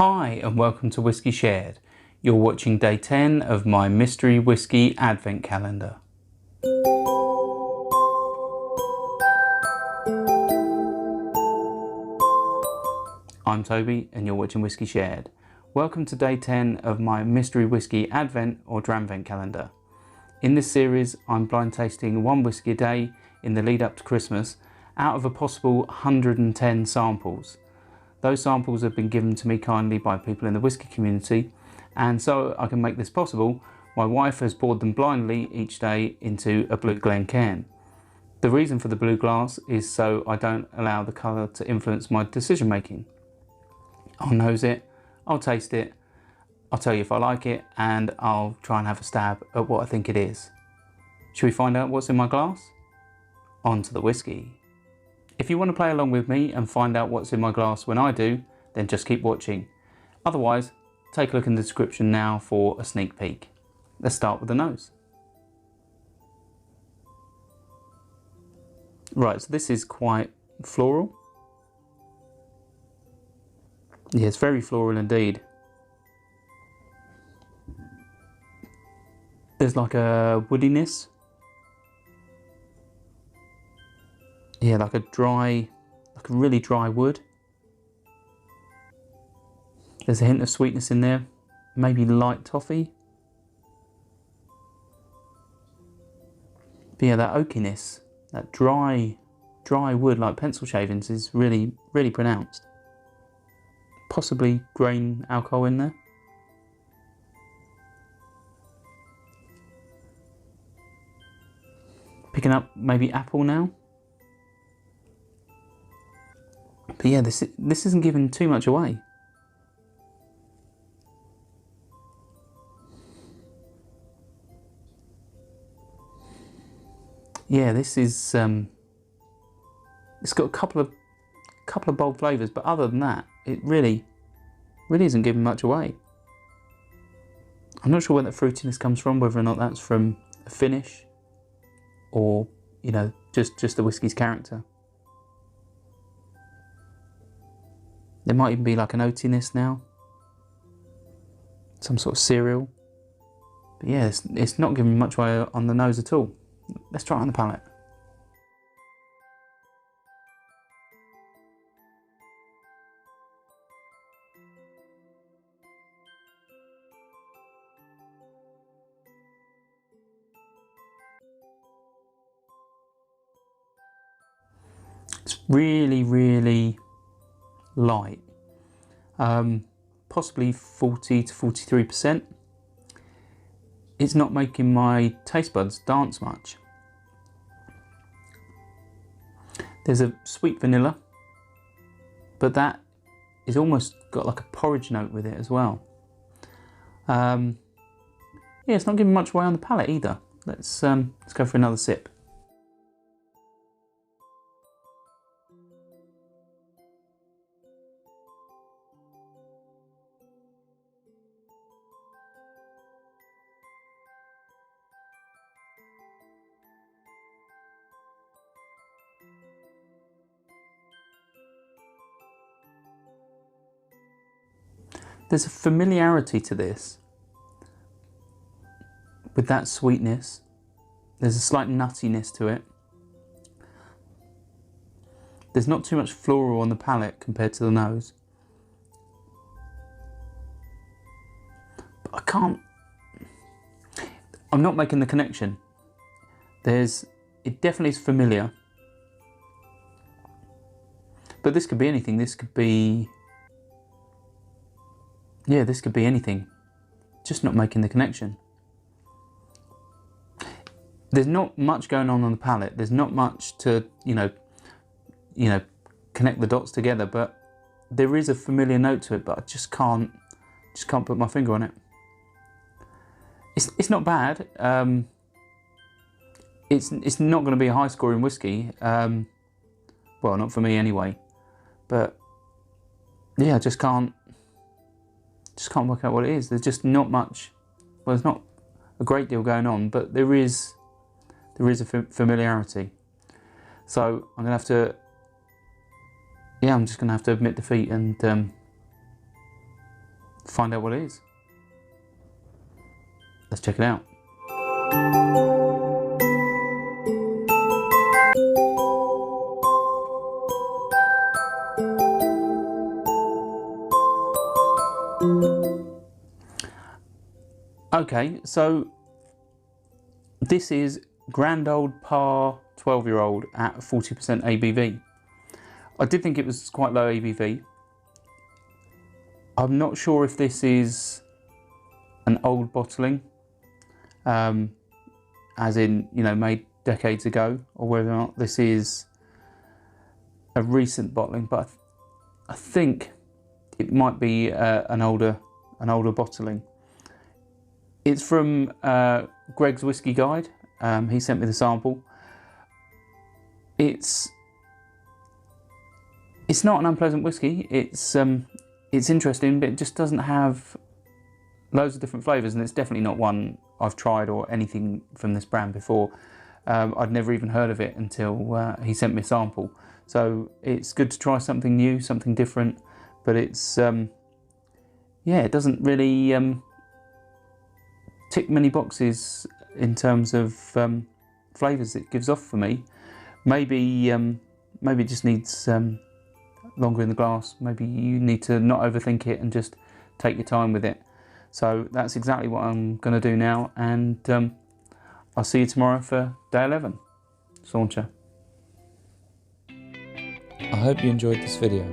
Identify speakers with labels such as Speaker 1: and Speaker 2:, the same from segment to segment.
Speaker 1: Hi and welcome to Whiskey Shared. You're watching day 10 of my mystery whiskey advent calendar. I'm Toby and you're watching Whiskey Shared. Welcome to day 10 of my mystery whiskey advent or dramvent calendar. In this series I'm blind tasting one whiskey a day in the lead up to Christmas out of a possible 110 samples. Those samples have been given to me kindly by people in the whiskey community, and so I can make this possible, my wife has poured them blindly each day into a blue Glencairn. The reason for the blue glass is so I don't allow the colour to influence my decision making. I'll nose it, I'll taste it, I'll tell you if I like it, and I'll try and have a stab at what I think it is. Should we find out what's in my glass? On to the whiskey. If you want to play along with me and find out what's in my glass when I do, then just keep watching. Otherwise, take a look in the description now for a sneak peek. Let's start with the nose. Right, so this is quite floral. Yeah, it's very floral indeed. There's like a woodiness. Yeah, like a really dry wood. There's a hint of sweetness in there, maybe light toffee. But yeah, that oakiness, that dry wood like pencil shavings is really pronounced. Possibly grain alcohol in there. Picking up maybe apple now. But yeah, this isn't giving too much away. Yeah, this is it's got a couple of bold flavours, but other than that, it really isn't giving much away. I'm not sure where that fruitiness comes from, whether or not that's from a finish or, you know, just the whiskey's character. There might even be like an oatiness now, some sort of cereal. But yeah, it's not giving much away on the nose at all. Let's try it on the palate. It's really light, possibly 40 to 43%. It's not making my taste buds dance much. There's a sweet vanilla, but that is almost got like a porridge note with it as well. Yeah, it's not giving much away on the palate either. Let's go for another sip. There's a familiarity to this with that sweetness. There's a slight nuttiness to it. There's not too much floral on the palate compared to the nose. But I'm not making the connection. It definitely is familiar. But this could be anything. This could be anything, just not making the connection. There's not much going on the palate. There's not much to, you know, connect the dots together, but there is a familiar note to it, but I just can't put my finger on it. It's not bad. It's not going to be a high scoring whiskey. Well, not for me anyway, but yeah, I just can't work out what it is. There's just not much. Well, there's not a great deal going on, but there is a familiarity. So I'm just gonna have to admit defeat and find out what it is. Let's check it out. Okay, so this is Grand Old Parr 12-year-old at 40% ABV. I did think it was quite low ABV. I'm not sure if this is an old bottling, as in, you know, made decades ago, or whether or not this is a recent bottling, but I think it might be an older bottling. It's from Greg's Whiskey Guide. He sent me the sample. It's not an unpleasant whiskey. It's interesting, but it just doesn't have loads of different flavours, and it's definitely not one I've tried or anything from this brand before. I'd never even heard of it until he sent me a sample. So it's good to try something new, something different, but it's yeah, it doesn't really tick many boxes in terms of flavours it gives off for me. Maybe it just needs longer in the glass. Maybe you need to not overthink it and just take your time with it. So that's exactly what I'm going to do now, and I'll see you tomorrow for day 11. Sauncher.
Speaker 2: I hope you enjoyed this video.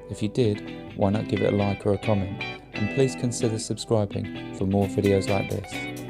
Speaker 2: If you did, why not give it a like or a comment, and please consider subscribing for more videos like this.